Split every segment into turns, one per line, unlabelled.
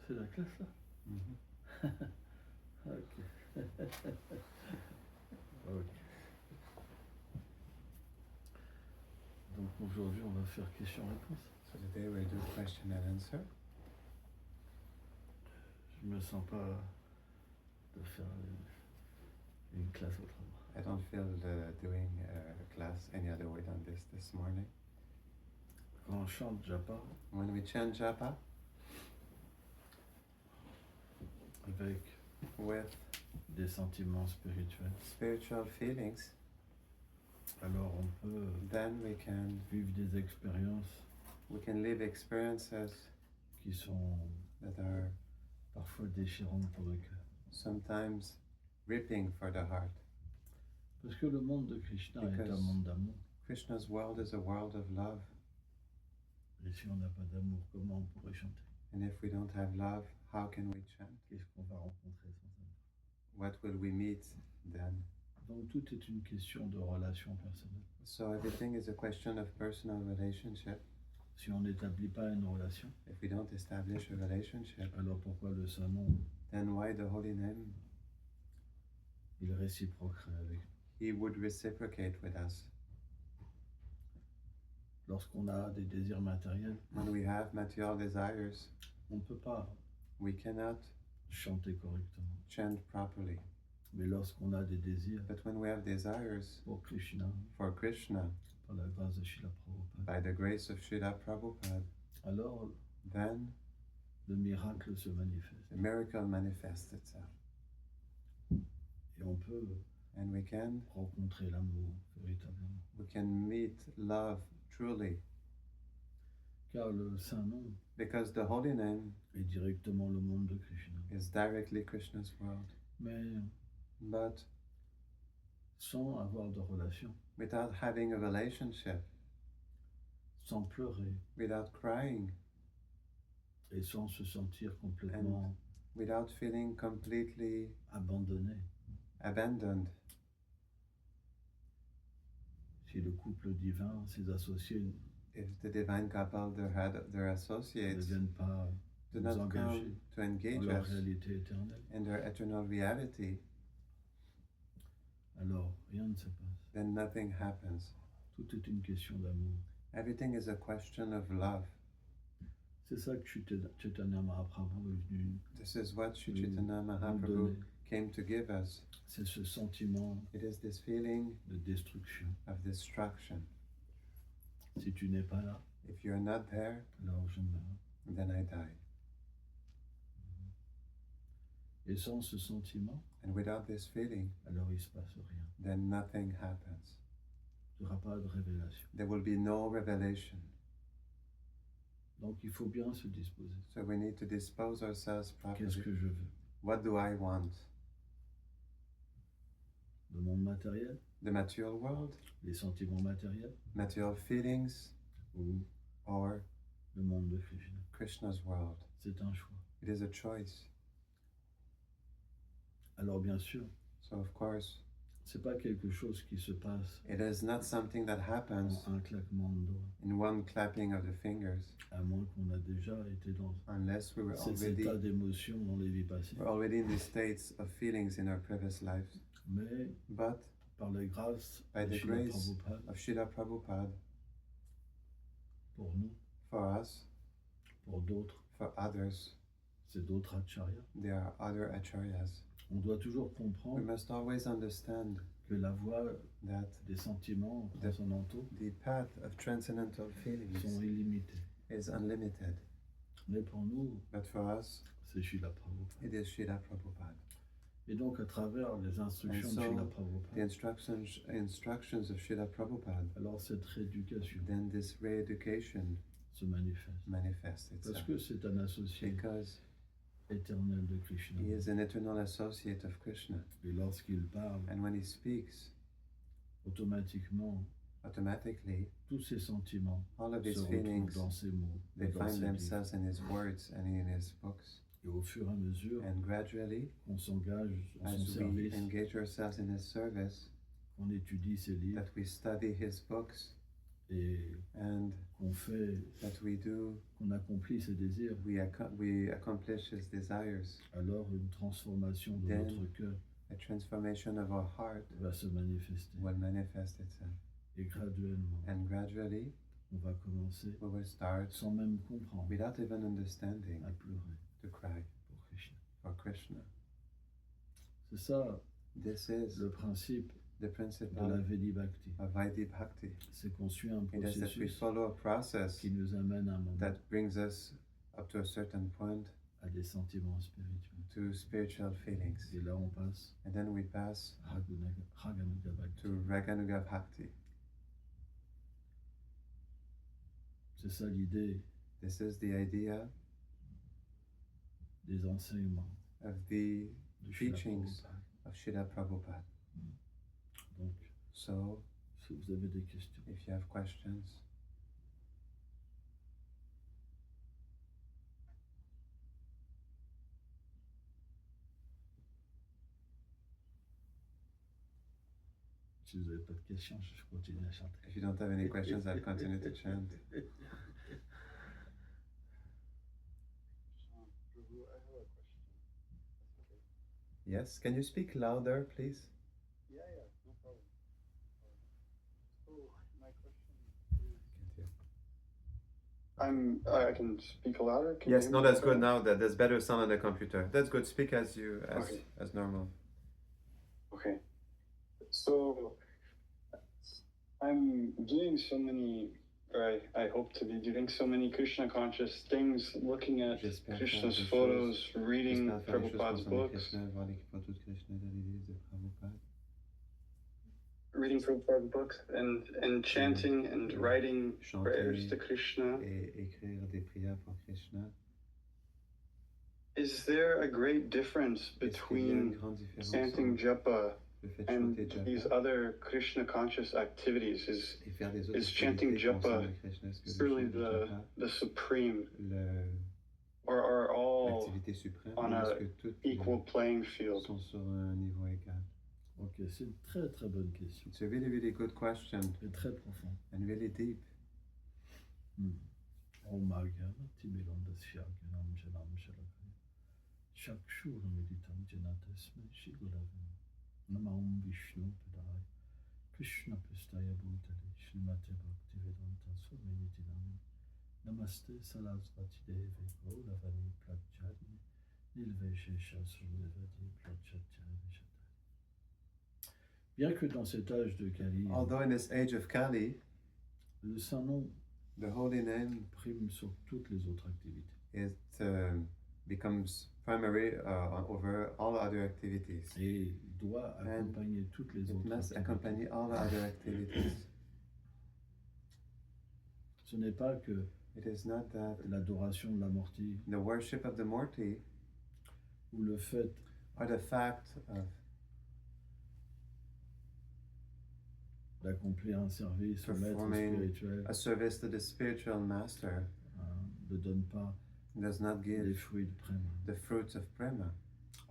C'est la classe là? Ok. Ok. Donc aujourd'hui on va faire question-réponse.
So today we'll do question and answer.
Je me sens pas de faire une classe autrement.
I don't feel doing a class any other way than this morning.
Quand on chante Japa,
When we chant Japa
avec
with
des sentiments spirituels,
spiritual feelings,
alors on peut
then we can
vivre des expériences
live experiences
qui sont
that are
parfois déchirantes pour le cœur.
sometimes ripping for the heart.
Parce que le monde de Krishna est un
Because
monde d'amour.
Krishna's world is a world of love.
Et si on n'a pas d'amour, comment on pourrait chanter?
And if we don't have love, how can we chant?
Qu'est-ce qu'on va rencontrer sans amour?
What will we meet then?
Donc tout est une question de relation personnelle.
So everything is a question of personal relationship.
Si on n'établit pas une relation,
If we don't establish a relationship,
alors pourquoi le Saint-Nom,
then why the holy name?
il réciproquerait avec nous?
He would reciprocate with us.
Lorsqu'on a des désirs matériels,
When we have material desires,
on ne peut pas
we cannot
chanter correctement.
chant properly.
Mais lorsqu'on a des désirs
But when we have desires
pour Krishna,
for Krishna,
par la grâce de Srila Prabhupada,
by the grace of Srila Prabhupada,
alors
then
le miracle se manifeste.
the miracle manifests itself.
Et on peut
And we can
rencontrer l'amour véritablement.
meet love truly.
Car le Saint-Nom
Because the holy name
est directement le monde de Krishna.
is directly Krishna's world.
Mais
But
sans avoir de relation,
without having a relationship,
sans pleurer
without crying,
et sans se sentir complètement
without feeling completely
abandonné.
abandoned,
Si le couple divin, ses associés,
if the divine couple, their
ne
associates,
viennent pas
do
nous
not
engager
come to
dans
engage
leur
us
réalité éternelle,
in their eternal reality,
alors rien ne se passe.
then nothing happens.
Tout est une question d'amour.
Everything is a question of love.
C'est ça que Chaitanya Mahaprabhu est venu.
This is what Sri
nous
Chaitanya Mahaprabhu
donner.
came to give us.
C'est ce sentiment
It is this feeling
de destruction.
of destruction.
Si tu n'es pas là,
If you're not there,
alors je meurs.
then I die.
Et sans ce sentiment,
And without this feeling,
alors il ne se passe rien.
then nothing happens.
Il n'y aura pas de révélation.
There will be no revelation.
Donc il faut bien se disposer.
So we need to dispose ourselves
Qu'est-ce
properly.
que je veux?
What do I want?
Le monde matériel,
The material world,
les sentiments matériels
material feelings,
ou
or
le monde de Krishna?
Krishna's world?
C'est un choix.
It is a choice.
Alors bien sûr,
So of course,
c'est pas quelque chose qui se passe
it is not something that happens
en un claquement de doigts,
in one clapping of the fingers,
à moins qu'on a déjà été dans
unless we were
cet
already
état d'émotion dans les vies passées.
we're already in these states of feelings in our previous lives.
Mais
But
par la grâce
by
de
the
Srila
grace
Prabhupada,
of Srila Prabhupada,
pour nous,
for us,
pour d'autres,
for others,
c'est d'autres acharyas.
there are other acharyas.
On doit toujours
We
comprendre
must always understand
que la voie
that
des sentiments transcendantaux
the path of transcendental
sont
feelings
illimités.
is unlimited.
Mais pour nous,
But for us,
c'est Srila Prabhupada.
it is Srila Prabhupada.
Et donc, à travers les instructions
And
de Srila
so, the
Prabhupada,
instructions of Srila Prabhupada,
alors cette rééducation
then this re-education
se manifeste.
manifests
Parce
itself.
que c'est un associé
Because
éternel de Krishna.
he is an eternal associate of Krishna.
Et lorsqu'il parle,
And when he speaks,
automatiquement,
automatically,
tous ces sentiments
all of
se
his
retrouvent
feelings,
dans ses mots,
they
et dans
find
ses livres.
themselves in his words and in his books.
Et au fur et à mesure
And gradually,
qu'on s'engage en son
as we
service,
engage ourselves in his service,
qu'on étudie ses livres,
that we study his books,
et
and
qu'on fait,
that we do,
qu'on accomplit ses désirs,
we accomplish His desires,
alors une transformation de
Then-
notre cœur
a transformation of our heart
va se manifester.
will manifest itself.
Et graduellement,
And gradually,
on va commencer,
we will start,
sans même comprendre,
without even understanding,
à pleurer
to cry
pour Krishna.
for Krishna.
C'est ça
This is
le principe
the
de la
principle
Vedi Bhakti.
of Vaidhi Bhakti.
C'est qu'on suit un
It is that we
processus
follow a process
qui nous amène à un moment
that brings us up to a certain point
à des sentiments spirituels.
to spiritual feelings.
Et là, on passe
And then we pass
à Raganuga Bhakti.
to Raganuga Bhakti.
C'est ça l'idée
This is the idea
des enseignements
of the
de Srila
teachings
Prabhupada.
of Srila Prabhupada.
Donc,
So,
si vous avez des questions,
if you have questions,
si vous n'avez pas de questions, je continue à chanter.
if you don't have any questions, I'll continue to chant.
Prabhu, I have a question. Okay.
Yes, can you speak louder, please?
Yeah, no problem. So my question is, I can speak louder. Can you
Yes,
hear
no,
me
that's
better?
good now. There's better sound on the computer. That's good. Speak as
Okay.
as normal.
Okay. So I'm doing so many, or I hope to be doing so many Krishna conscious things, looking at
J'espère faire
Krishna's
des
photos,
choses.
reading
J'espère faire des choses
Prabhupada's
concernant
books,
Krishna, voir les photos de Krishna dans les livres de Prabhupada.
reading Prabhupada's books, and chanting and writing prayers to
Chanter
Krishna.
et écrire des prières pour Krishna.
Is there a great difference
Est-ce qu'il y a une
between
grande différence
chanting
entre
japa
le fait de
and
chanter
these
japa
other Krishna conscious activities?
et faire des autres
is chanting
activités concernant
japa
Krishna? Est-ce que le
truly
chant de japa,
the supreme,
le-
or are all
l'activité suprême,
on
ou
a
est-ce que toutes
equal playing field?
sont sur un niveau égal?
Ok, c'est une très très bonne question.
It's a really, really good question
Et très profonde.
and really deep.
Om Bhagavati Bilandasya Gyanam Janam Shalakaya Chakshur Meditam Janatasme Shigurave Nama Om Vishnu Padaya Krishna Pistaya Bhutale Srimate Bhaktivedanta Swami Nityanami Namaste Sarasvati Deve Gauravani Prajani Nilveshesha Srimevati Prajatya Vishatari. Bien que dans cet âge de Kali,
Although in this age of Kali,
le saint nom
the holy name
prime sur toutes les autres activités.
it becomes primary over all other activities.
Et doit accompagner toutes les
It
autres
must
activités.
accompany all other activities.
Ce n'est pas que
It is not that
l'adoration de l'amorti
the worship of the Murti
ou le fait
or the fact of
d'accomplir un service au maître
Performing
spirituel
a service to the spiritual master
ne donne pas
does not
les
give
fruits de prême.
the fruits of prema.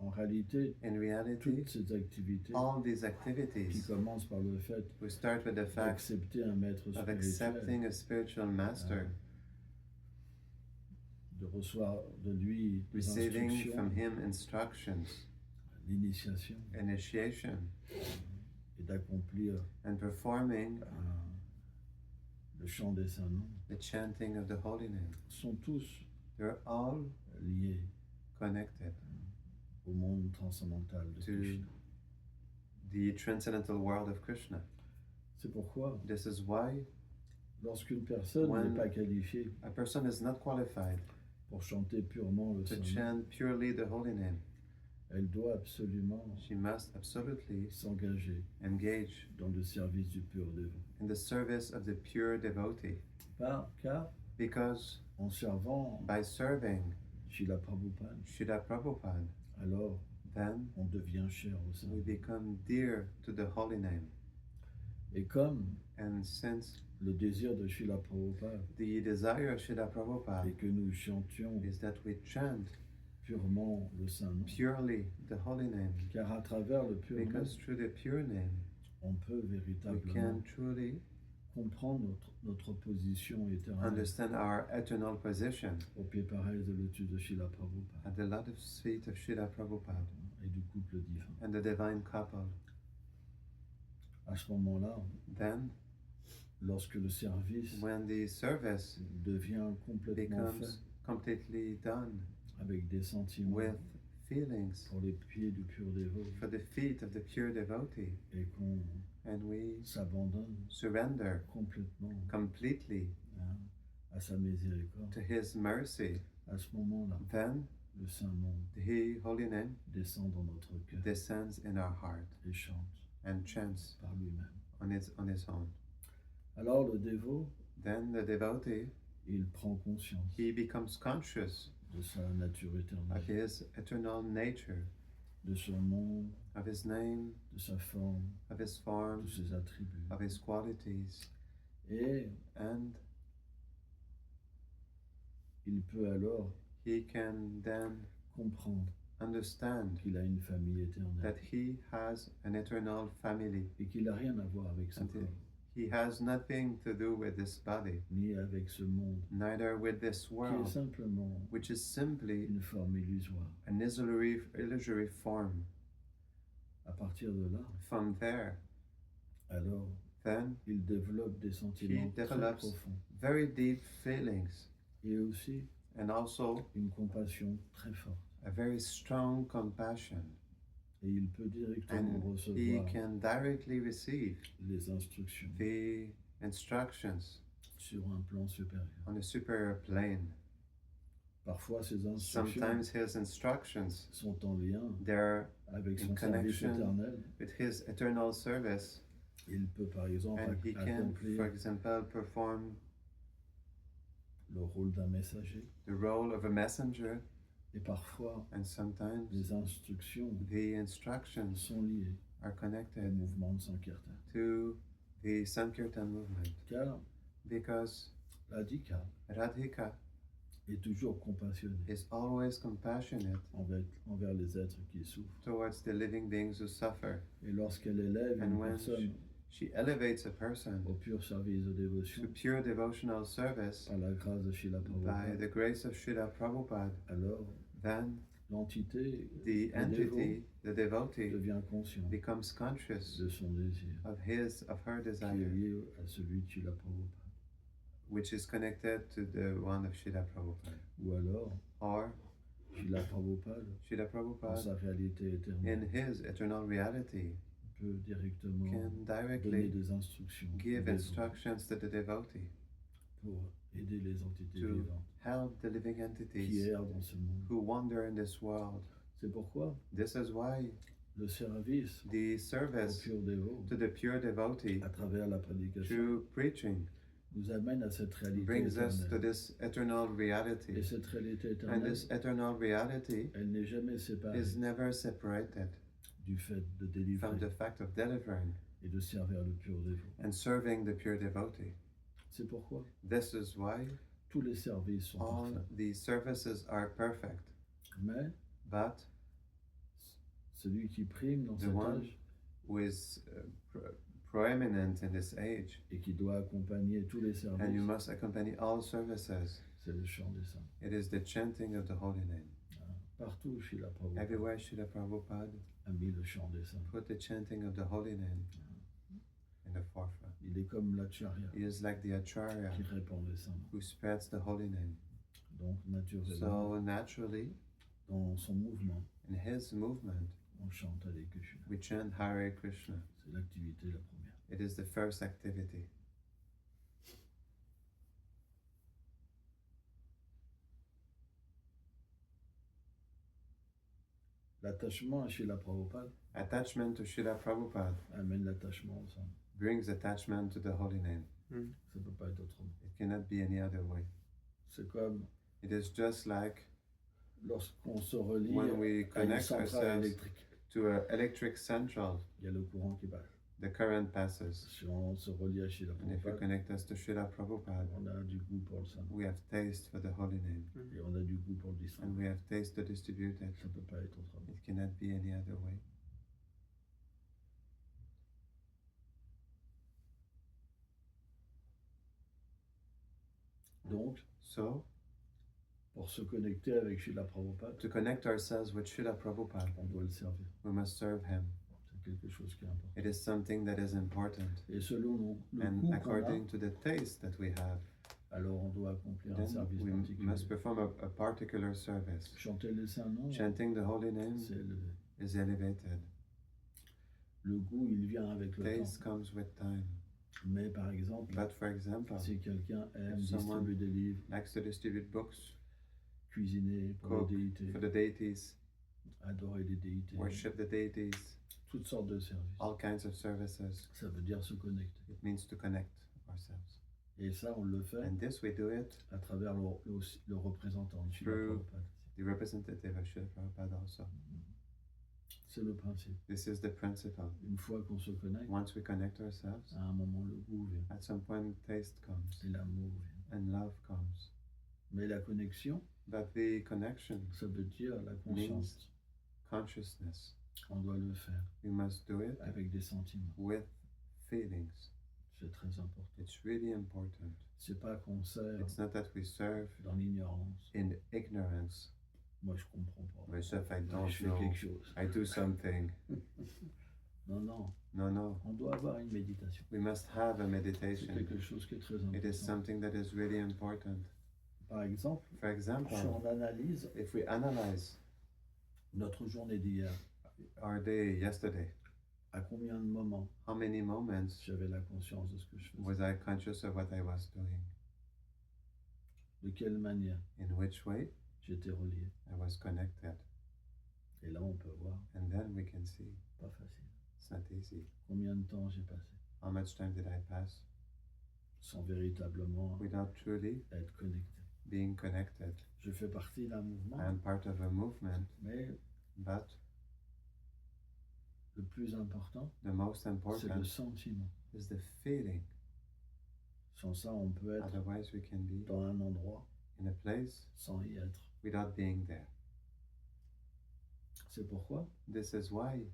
En réalité,
In reality,
toutes ces activités
all these
qui
activities,
commencent par le fait
we start with the fact
d'accepter un maître
of
spirituel,
accepting a spiritual master,
de recevoir de lui des
receiving
instructions,
from him instructions,
l'initiation,
initiation,
et d'accomplir
and performing
le chant des saints noms,
the chanting of the holy name.
sont tous
They're all
liés
connected
au monde transcendantal de
to
Krishna.
the transcendental world of Krishna.
C'est pourquoi,
This is why
lorsqu'une personne
When-
n'est pas qualifiée
a person is not qualified
pour chanter purement le
to
saint nom,
chant purely the holy name.
elle doit absolument
She must absolutely
s'engager
engage
dans le service du pur dévot.
in the service of the pure devotee,
Car
because
en servant
by serving
Srila Prabhupada,
Srila Prabhupada,
alors
then
on devient cher au saint
we
nom.
become dear to the holy name.
Et comme
And since
le désir de Srila Prabhupada
the desire of Srila
est
Prabhupada
que nous chantions
is that we chant
purement le saint nom,
purely the holy name,
car à travers le pur nom,
because through the pure name
on peut
we
véritablement
can truly
comprendre notre position éternelle
understand our eternal position
au pied pareil de lotus de Srila Prabhupada
at the lotus feet of Srila Prabhupada
et du couple divin.
and the divine couple.
À ce moment-là,
Then,
lorsque le service
when the service
devient complètement fait
becomes completely done
avec des sentiments
with feelings
pour les pieds du pur dévot
for the feet of the pure devotee,
et qu'on
and we
s'abandonne
surrender
complètement
completely
hein, à sa miséricorde,
to His mercy,
à ce moment-là,
then
le Saint Nom
the holy name
descend dans notre cœur
descends in our heart
et chante
and chants
par lui-même.
on its own.
Alors le dévot,
Then the devotee,
il prend conscience
he becomes conscious
de sa nature
of
éternelle,
his eternal nature,
de son nom,
of his name,
de sa forme,
of his
de
form,
ses attributs.
of his qualities,
Et
and
il peut alors
he can then
comprendre
understand
qu'il a une famille éternelle
that he has an eternal family,
et qu'il n'a rien à voir avec ce
and
corps,
he has nothing to do with this body,
ni avec ce monde,
neither with this
qui est
world,
simplement
which is simply
une forme illusoire.
an illusory form.
À partir de là,
From there,
alors,
then
il développe des sentiments très
develops
profonds
very deep feelings
et aussi
and also
une compassion très forte.
a very strong compassion,
Et il peut directement
and he
recevoir
can directly receive
les instructions
the instructions
sur un plan supérieur.
on a superior plane.
Parfois, ces instructions
Sometimes his instructions,
sont en lien
they're
avec
in
son service
connection
éternel.
with his eternal service,
Il peut, par exemple,
and he can,
accomplir
for example, perform
le rôle d'un messager.
the role of a messenger,
Et parfois,
and sometimes
les instructions
the instructions
sont liées
are
au
connected
mouvement de Sankirtan.
to the Sankirtan movement,
Car
because
Radhika
Radhika
est toujours compassionnée
is always compassionate
envers les êtres qui souffrent.
towards the living beings who suffer,
Et lorsqu'elle élève
and
une
when
personne
she elevates a person
au pur service de dévotion
to pure devotional service
par la grâce de Srila
by
Prabhupada,
the grace of Srila Prabhupada,
alors
then
l'entité
the
le dévot
entity, the devotee,
devient conscient
becomes conscious
de son désir
of her
qui est
desire,
lié à celui de Srila Prabhupada.
which is connected to the one of Srila Prabhupada.
Ou alors,
Or
Srila Prabhupada,
Srila
dans
Prabhupada,
sa réalité éternelle,
in his eternal reality,
peut directement
can
donner
directly
des instructions aux
give
dévots
instructions to the devotee
pour aider les entités
to
vivantes
help the living
qui
entities
errent dans ce monde.
who wander in this world.
C'est pourquoi
This is why
le service
the
au
service
pur dévot,
to the pure devotee
à travers la prédication,
through preaching
nous amène à cette réalité
brings us to
éternelle.
this eternal
Et
reality.
cette réalité
And
éternelle,
this eternal reality
elle n'est jamais séparée
is never separated
du fait de
from
délivrer
the fact of delivering
et de servir le pur dévot.
and serving the pure devotee.
C'est pourquoi
This is why
tous les services sont
all
parfaits.
the services are perfect,
Mais
but
celui qui prime dans
the
cet
one
âge
who is proeminent in this age,
et qui doit accompagner tous les
and you
services,
must accompany all services,
c'est le chant des saints.
it is the chanting of the holy name.
Partout, Srila Prabhupada
Everywhere Srila Prabhupada
a mis le chant des saints.
put the chanting of the holy name in the forefront.
Il est comme l'acharya
He is like the Acharya
qui répand les saints.
who spreads the holy name.
Donc, naturellement,
So naturally,
dans son mouvement,
in his movement,
on chante Hare Krishna.
we chant Hare Krishna.
C'est l'activité la première.
It is the first activity.
L'attachement à Srila Prabhupada
Attachment to Srila Prabhupada
amène l'attachement au saint.
brings attachment to the holy name.
Ça ne peut pas être autrement.
It cannot be any other way.
C'est comme
It is just like
lorsqu'on se relie
when we
à une
connect
centrale
ourselves
électrique.
to an electric central,
Il y a le courant qui passe.
the current passes.
Si on se relie à Srila
And if we
Prabhupada,
connect us to Srila Prabhupada,
on a du goût pour le saint.
we have taste for the holy name.
Et on a du goût pour le
And
distribuer.
we have taste to distribute it.
Ça ne peut pas être autrement.
It cannot be any other way.
Donc,
So,
pour se connecter avec Srila Prabhupada,
to connect ourselves with Srila Prabhupada,
on doit le servir.
we must serve him.
C'est quelque chose qui est important.
It is something that is important.
Et selon le
And
goût qu'on a,
according to the taste that we have,
alors on doit accomplir un
then
service
we
particulier.
must perform a particular service.
Chanter les saints noms,
Chanting the holy name
c'est élevé.
is elevated.
Le goût, il vient avec le
Taste
temps.
comes with time.
Mais par exemple,
But for example,
si quelqu'un aime
someone
distribuer des livres,
likes to distribute books,
cuisiner pour
cook
les déités,
for the deities,
adorer les déités,
worship the deities,
toutes sortes de services.
all kinds of services,
Ça veut dire se connecter.
it means to connect ourselves.
Et ça, on le fait
And this we do it
à travers le représentant de Srila
Through-
Prabhupada.
the representative of Srila Prabhupada also.
C'est le principe.
This is the principle.
Une fois qu'on se connecte,
Once we connect ourselves,
à un moment, le goût vient
at some point taste comes
et l'amour vient.
and love comes.
Mais la connexion,
But the connection,
ça veut dire la conscience.
consciousness,
On doit le faire
we must do it
avec des sentiments.
with feelings.
C'est très important.
It's really important.
C'est pas qu'on sert
It's not that we serve
dans l'ignorance.
in ignorance.
Moi, je comprends pas.
Myself, I
Mais
don't
je fais
know.
quelque chose.
I do something.
Non, non.
No, no.
On doit avoir une méditation.
We must have a
C'est
meditation.
quelque chose qui est très
It is
important.
something that is really important.
Par exemple,
For example,
si on analyse
if we analyze
notre journée d'hier,
our day yesterday,
à combien de moments
how many moments
j'avais la conscience de ce que je faisais?
was I conscious of what I was doing?
De quelle manière
In which way
j'étais relié?
I was connected?
Et là, on peut voir,
And then we can see
pas facile.
it's not easy.
Combien de temps j'ai passé
How much time did I pass
sans véritablement
without truly
être connecté?
being connected?
Je fais partie d'un mouvement,
I am part of a movement,
mais
but
le plus important,
the most
c'est le
important
sentiment.
is the feeling.
Sans ça, on peut être
Otherwise, we can be
dans un endroit
in a place
sans y être.
without being there.
C'est pourquoi
This is why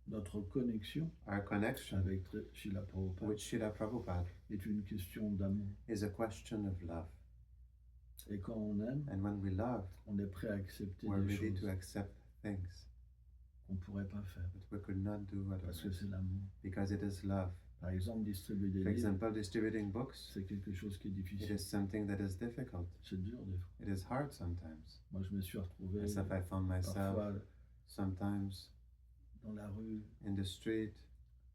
notre connexion
our connection
avec Srila Prabhupada
with Srila Prabhupada
est une question d'amour.
is a question of love.
Et quand on aime,
And when we love,
on est prêt à accepter
we're
des
ready
choses
to accept things
qu'on ne pourrait pas faire
that we could not do
parce que
otherwise
c'est l'amour.
because it is love.
Par exemple, distribuer des
For
livres,
example, distributing books,
c'est quelque chose qui est
it
difficile.
is something that is difficult.
C'est dur des fois.
It is hard sometimes.
Moi, je me suis retrouvé
Myself, I found myself
parfois
sometimes
dans la rue
in the street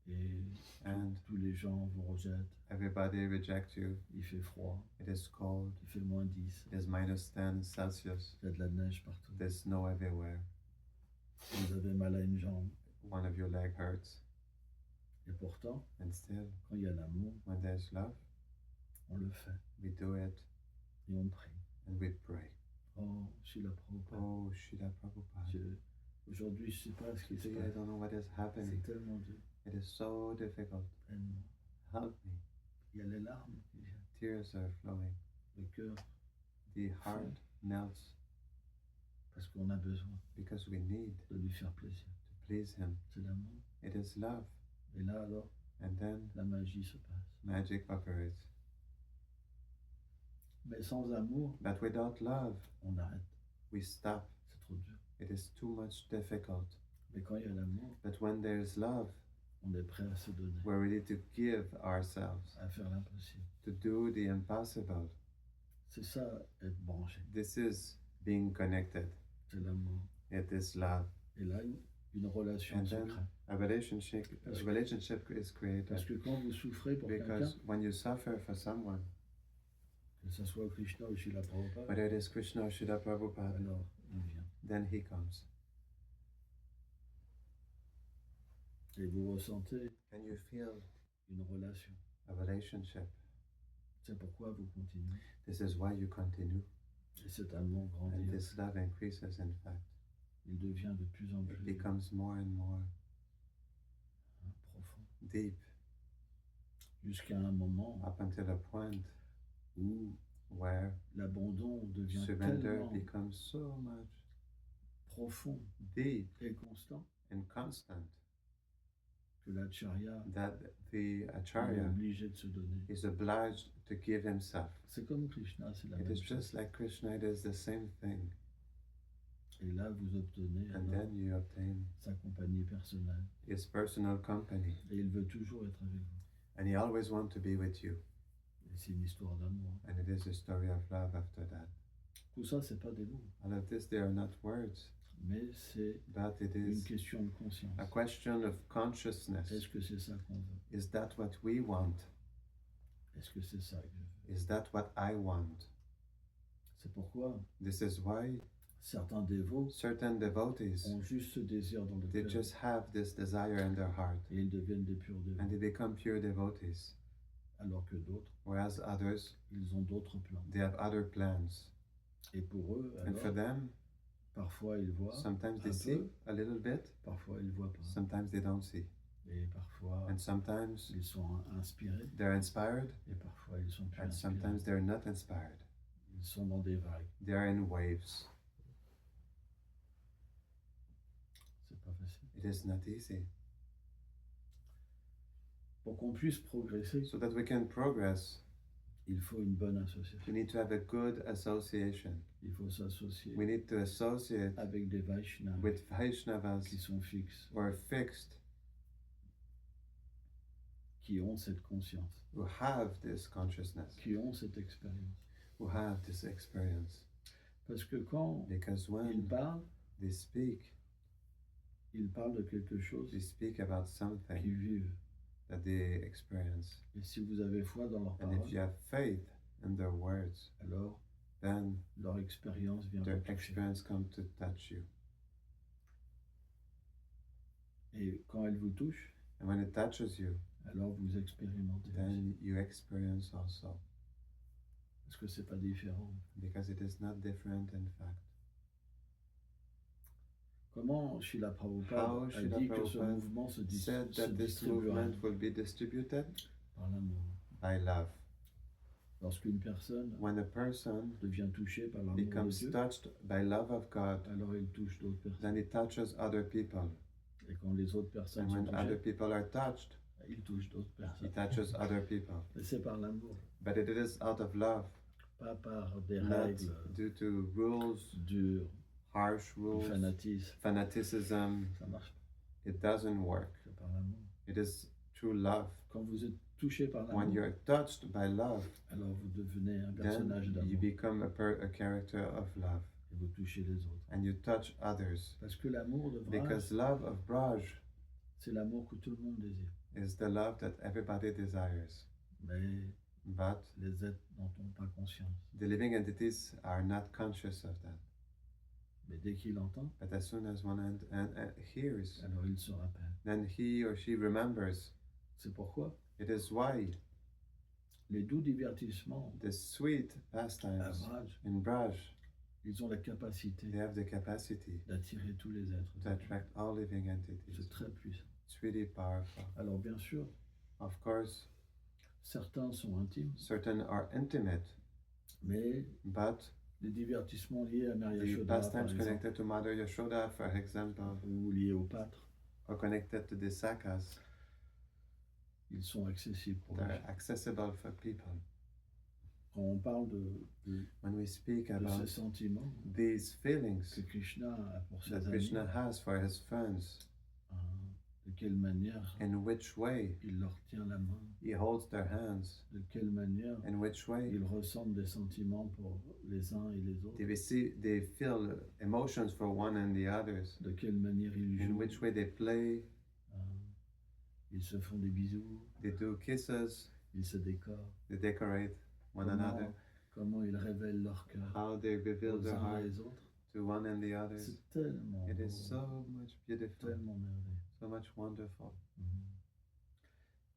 et
and
tous les gens vous rejettent.
everybody rejects you.
Il fait froid,
It is cold.
il fait moins 10,
It is -10 Celsius.
il y a de la neige partout.
There's snow everywhere.
Vous avez mal à une jambe.
One of your leg hurts.
Et pourtant,
And still,
quand il y a l'amour,
when there's love,
on le fait
we do it
et on prie.
and we pray.
Oh, Srila Prabhupada.
Oh, Srila Prabhupada.
Aujourd'hui, je ne sais pas ce qui se
Today, I
passe.
don't know what is
C'est
happening.
tellement dur.
It is so difficult.
Tellement.
Help me.
Il y a les larmes qui viennent.
Tears are flowing.
Le cœur,
The heart melts
parce qu'on a besoin
because we need
de lui faire plaisir.
to please Him.
C'est l'amour.
It is love.
Et là, alors,
And then
la magie se passe.
magic operates.
Mais sans amour,
But without love,
on arrête.
we stop.
C'est trop dur.
It is too much difficult.
Mais quand il y a l'amour,
But when there's love,
on est prêt à se donner,
we're ready to give ourselves,
à faire l'impossible.
to do the impossible.
C'est ça, être branché.
This is being connected.
C'est l'amour.
It is love.
Et là, une relation
And
se
then
crée.
a relationship is created.
Parce que quand vous souffrez pour quelqu'un,
Because when you suffer for someone,
que ce soit Krishna ou Srila Prabhupada,
whether it is Krishna or Srila Prabhupada,
alors il vient.
then he comes.
Et vous ressentez
And you feel
une relation.
a relationship.
C'est pourquoi vous continuez.
This is why you continue.
Et cet amour
And
grandit.
this love increases, in fact.
Il devient de plus en
It
plus
becomes more and more
profond.
deep
Jusqu'à un moment
up until a point
où
where
l'abandon devient
surrender
tellement
becomes so much
profond
deep
et constant
and constant
que l'acharya
that the
est
acharya
obligé de se donner.
is obliged to give himself.
C'est comme Krishna, c'est la
It
même
is just
chose.
like Krishna, it is the same thing.
Et là, vous obtenez
And
alors
then you obtain
sa compagnie personnelle.
his personal company.
Et il veut toujours être avec vous.
And he always wants to be with you.
Et c'est une histoire d'amour.
And it is a story of love after that.
Tout ça, c'est pas des mots,
All of this, they are not words,
mais c'est
but it
une
is
question de conscience.
a question of consciousness.
Est-ce que c'est ça qu'on veut?
Is that what we want?
Est-ce que c'est ça que je veux?
Is that what I want?
C'est pourquoi
This is why
certains dévots
certain devotees,
ont juste ce désir dans le
they
cœur
just have this desire in their heart
et ils deviennent des purs
and
dévots.
they become pure devotees,
Alors que d'autres,
whereas others,
ils ont d'autres plans.
they have other plans.
Et pour eux,
And for
alors,
them,
parfois ils voient
sometimes they
un
see
peu,
a little bit,
parfois ils voient pas.
sometimes they don't see.
Et parfois,
And sometimes
ils sont inspirés
they're inspired,
et parfois ils sont plus
and
inspirés.
sometimes they're not inspired.
Ils sont dans des vagues.
They are in waves.
C'est pas facile.
It is not easy.
Pour qu'on puisse progresser,
So that we can progress,
il faut une bonne association.
we need to have a good association.
Il faut s'associer
We need to associate
avec des Vaishnavas
with Vaishnavas
qui sont fixes,
who are fixed,
qui ont cette conscience,
who have this consciousness,
qui ont cette expérience.
who have this experience.
Parce que quand
Because
ils
when
parlent,
they speak,
ils parlent de quelque chose
they speak about
qu'ils
something
vivent.
that they experience.
Et si vous avez foi dans leurs
And if
paroles,
you have faith in their words,
alors
then
leur expérience vient
their
vous toucher.
experience comes to touch you.
Et quand elle vous touche,
And when it touches you,
alors vous expérimentez aussi.
then you experience also.
Parce que c'est pas différent.
Because it is not different in fact.
Comment Srila
How
Prabhupada a
Srila
dit que ce
Prabhupada
mouvement se
said that this
distribuera
movement will be distributed
par l'amour?
by love.
Lorsqu'une personne
When a person
devient touchée par l'amour de
becomes
Dieu,
touched by love of God,
alors il touche d'autres personnes.
then it touches other people.
Et quand les autres personnes
And
sont
when other
touchées,
people are touched,
il touche d'autres
he
personnes.
touches other people.
Et c'est par l'amour,
But it is out of love,
pas par des
not
règles
due to rules,
dures,
harsh
du
rules,
fanatisme.
fanaticism.
Ça marche
It doesn't work.
que par l'amour.
It is through love.
Quand vous êtes touché par
When
l'amour,
you're touched by love,
alors vous devenez un
then
personnage
you
d'amour
become a character of love.
et vous touchez les autres.
And you touch others.
Parce que l'amour de
Because
Vraj,
love of Braj
c'est l'amour que tout le monde désire.
is the love that everybody desires.
Mais
But
les êtres n'en ont pas conscience.
the living entities are not conscious of that.
Mais dès qu'il entend,
But as soon as one hears,
alors il se rappelle.
then he or she remembers.
C'est pourquoi
It is why
les doux divertissements
the sweet
à
pastimes
Vraj,
in Braj,
ils ont la capacité
they have the capacity
d'attirer tous les êtres.
to attract all living
C'est
entities.
très puissant.
It's really powerful.
Alors bien sûr,
Of course,
certains sont intimes,
certain are intimate,
mais
but
les divertissements liés à Maria
the
Yashoda, par
pastimes
exemple,
connected to Mother Yashoda, for example,
ou liés au pâtre,
or connected to the sakas,
ils sont accessibles pour les
they're
gens.
accessible for people.
Quand on parle
When we speak
de
about
ces sentiments
these feelings
que Krishna a pour ses
that
amis,
Krishna has for his friends,
de quelle manière
in which way
il leur tient la main,
he holds their hands,
de quelle manière
in which way
ils ressentent des sentiments pour les uns et les autres,
they feel emotions for one and the others,
de quelle manière ils
in
jouent,
which way they play,
ils se font des bisous,
they do kisses,
ils se décorent,
they decorate one another,
comment ils révèlent leur cœur
how they reveal
aux
their
uns et
heart
les autres.
to one and the others.
C'est tellement
It
beau,
is so much beautiful,
tellement merveilleux.
so much wonderful.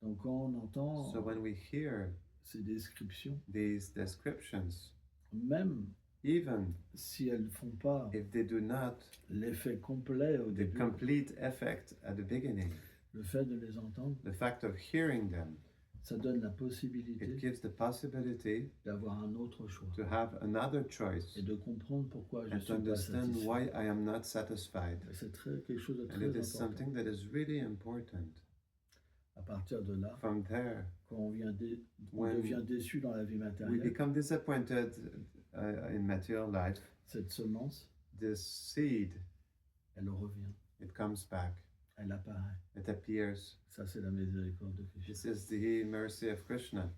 Donc quand on entend
So when we hear
ces descriptions,
these descriptions,
même
even
si elles ne font pas
if they do not
l'effet complet au
the
début,
complete effect at the beginning,
le fait de les entendre,
the fact of hearing them,
ça donne la
it
possibilité
gives the possibility
d'avoir un autre choix
to have another choice
et de comprendre pourquoi je
and
ne
to
suis pas
understand
satisfait.
why I am not satisfied.
C'est quelque chose de
And
très
it is
important.
something that is really important.
À partir de là,
From there,
quand on
When
devient déçu dans la vie
we
matérielle,
become disappointed in material life.
cette semence,
This seed,
elle revient,
it comes back,
elle apparaît.
it appears.
Ça, c'est la miséricorde de Krishna.
This is the mercy of Krishna.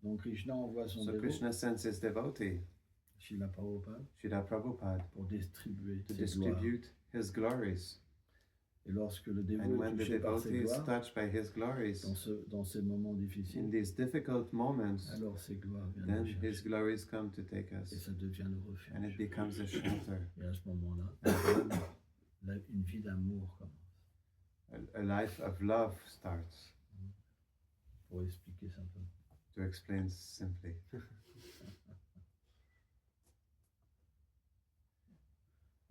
Donc Krishna envoie son
So
dévot,
Krishna sends his devotee,
Srila Prabhupada,
Srila Prabhupada,
pour distribuer
to
ses gloires.
distribute his glories.
Et lorsque le dévot
And
est
when the
touché par ses
devotee is
gloires,
touched by his glories,
dans ces moments
in
difficiles,
these difficult moments,
alors ces gloires viennent
then
nous chercher.
his glories come to take
Et
us,
ça devient le
and it
refuge.
becomes a shelter.
Et à ce moment-là,
And then
une vie d'amour commence.
a life of love starts,
Pour expliquer simplement.
to explain simply.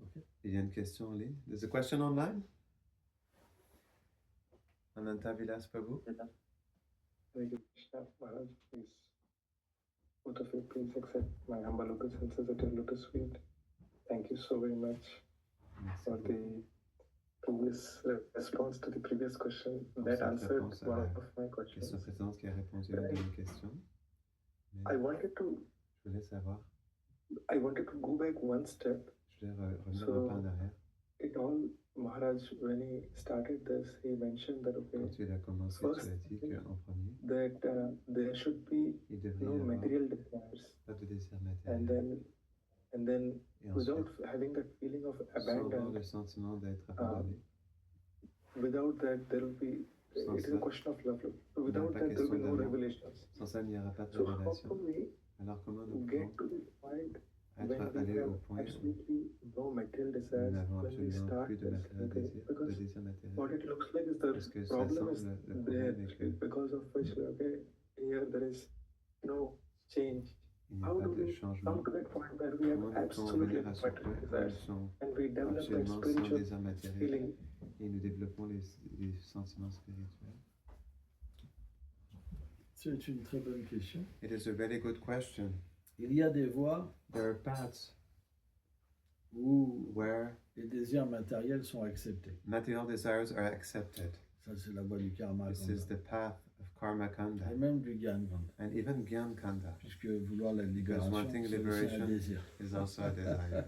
Ok.
Il y a une question en ligne? There's a question online? Ananta Vilas Prabhu?
Hare Krishna, Maharaj, please. Both of you, please accept my humble obeisances at your lotus feet. Thank you so very much for the previous response to the previous question. That
cette
answered
réponse à
one
la
of my questions.
Question précédente qui a répondu à une question.
I
Mais
wanted to
je voulais savoir,
go back one step.
je voulais revenir
So-
un pas en arrière.
It all, Maharaj, when he started this, he mentioned that
Quand
okay,
il a commencé,
First,
tu as dit qu'en premier,
that there should be
il devrait
no
y avoir
material desires,
pas de désir
and
matériel.
then
Et
without
ensuite,
having that feeling of
sans avoir
abandon,
le sentiment d'être abandonné,
without that there will be
Sans
it is
ça,
a question of love. Without
pas
that there will be
question
no
d'amour.
revelations.
sans ça, il n'y aura pas de
So how
révélation.
can we
Alors comment nous
get
pouvons
to the point
être
when we
allés au
have
point où
absolutely no material
nous
desires,
n'avons
when we
absolument
start
plus de
this?
matériel
Okay,
désir, de
because
désir matériel?
what it looks like is
Parce
the
que ça
problem
semble,
is
le
there
problème est que
because of which okay here there is no change.
il n'y a
How
pas
do
de
we
changement.
come to that point where we have
Comment nous pouvons
absolutely
venir
no
à ce
material
point où nous
desires
sommes
and we develop that
absolument sans
spiritual
désir matériel
feeling?
et nous développons les sentiments spirituels?
C'est une très bonne question.
It is a very good question.
Il y a des voies
There are paths
où
where
les désirs matériels sont acceptés.
material desires are accepted.
Ça, c'est la voie du karma
This
kanda.
is the path of karma kanda
Et même du gyan kanda.
and even gyan kanda
Puisque vouloir la libération,
wanting
c'est aussi un
liberation
désir.
is also a desire.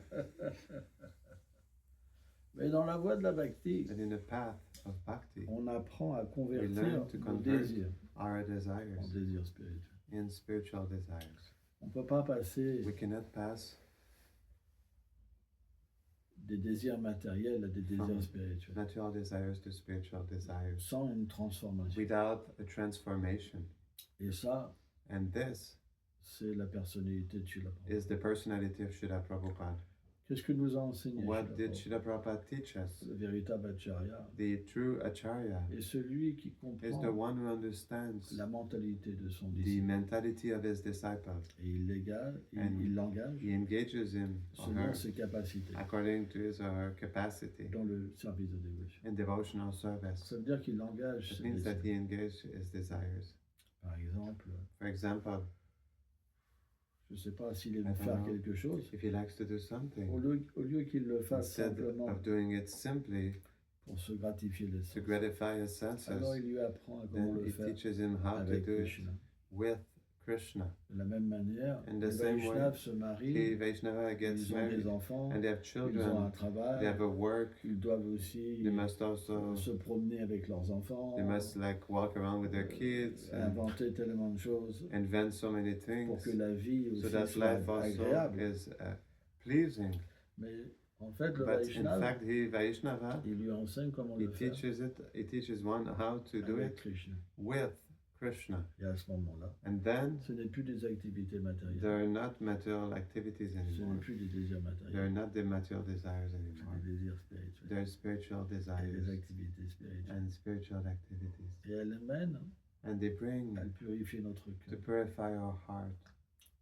Mais dans la voie de la bhakti,
But in the path of bhakti,
on apprend à
learn
convertir
to
nos
convert
désirs
our
en
desires
désirs spirituels.
in spiritual desires.
On ne peut pas passer
We cannot pass
des désirs matériels à des désirs
From
spirituels
natural desires to spiritual desires
sans une transformation.
without a transformation.
Et ça,
And this
c'est la personnalité de Srila Prabhupada.
is the personality of Srila Prabhupada.
Qu'est-ce que nous a enseigné
What
Srila
did
Prabhupada?
Srila Prabhupada teach us?
Le véritable acharya
The true Acharya
est celui qui
is the
comprend
one who understands
la mentalité de son
the
disciple
mentality of his disciple.
et
And
il l'engage
He engages him or
selon
her
ses capacités
according to his or her capacity
dans le service de dévotion.
in devotional service.
Ça veut dire qu'il engage
It
ses
means that
désirs.
he engages his desires.
Par exemple,
For example,
je ne sais pas s'il aime
I don't
faire
know.
quelque chose,
if he likes to do something,
au lieu qu'il le fasse
instead
simplement
of doing it simply
pour se gratifier les
to
sens,
gratify his senses,
alors il lui apprend à comment
then
le
he
faire
teaches him how to
avec
do it
Krishna.
with Krishna.
De la même manière,
In
les
the same way,
Vaishnavas se
The
marient,
Vaishnava gets
ils ont
married
des enfants,
and they have
ils ont un
children, they
travail,
have a work,
ils doivent aussi
they must also,
se promener avec leurs enfants,
they must like walk around with their kids and
inventer tellement de choses
invent so many
pour
things
que la vie
so
aussi
that
soit
life also
agréable.
is pleasing.
Mais en fait, le
But in
Vaishnava,
fact, Vaishnava,
il lui enseigne comment
he
le faire
teaches one how to do
avec
it
Krishna.
with Krishna.
Et à ce moment-là,
And then
ce n'est plus des activités matérielles,
there are not material activities
ce
anymore.
n'est plus des désirs
There are
matériels,
not the material desires
c'est
anymore.
des désirs spirituels
There are spiritual
et des
desires
activités spirituelles.
and spiritual activities.
Et elles mènent
And they bring
à purifier notre
to
cœur
purify our heart,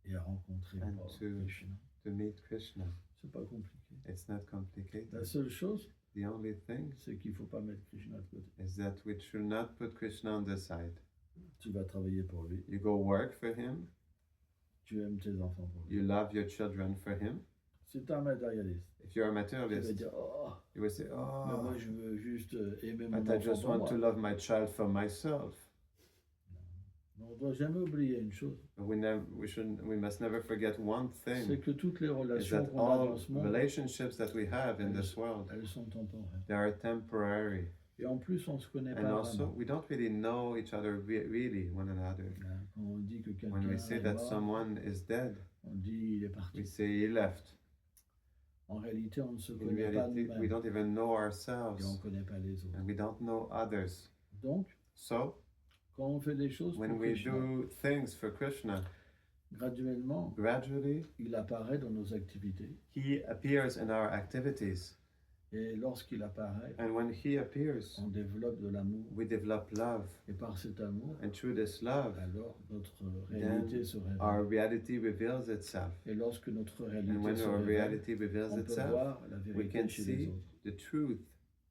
et à rencontrer
and
Krishna.
to meet Krishna.
C'est pas compliqué.
It's not complicated.
La seule chose,
The only thing
c'est qu'il ne faut pas mettre Krishna de côté.
is that we should not put Krishna on the side.
Tu vas travailler pour lui,
You go work for him,
tu aimes tes enfants pour lui.
you love your children for him.
C'est un matérialiste.
if you're a
il va
materialist,
dire oh,
you will say,
mais
oh,
moi je veux juste aimer mon
but I
enfant
just
pour
want to
moi.
love my child for myself.
Mais on ne doit jamais oublier une chose,
But we must never forget one
c'est
thing,
que toutes les
is
relations
that
qu'on a
all
dans ce monde,
relationships that we have in this world,
elles sont temporaires.
they are temporary.
Et en plus, on ne se connaît
And
pas
also,
vraiment.
we don't really know each other really, one another.
Hein, quand on dit que
When
quelqu'un
we say
est
that
mort,
someone is dead,
on dit il est
we
parti.
say he left.
En réalité, on ne se
In
connaît pas
reality, we
nous-mêmes
don't even know
et on
ourselves,
ne connaît pas les autres.
and we don't know others.
Donc,
So,
quand on fait des choses
when
pour
we
Krishna,
do things for Krishna,
graduellement,
gradually
il apparaît dans nos activités.
he appears in our activities.
Et lorsqu'il apparaît,
And when he appears,
on développe de l'amour.
we develop love.
Et par cet amour,
And through this love,
alors notre réalité se révèle.
our reality reveals itself.
Et lorsque notre
And
réalité
when
se
our
révèle,
reality reveals
on peut
itself,
voir la
we
vérité
can
chez les
see
autres.
the truth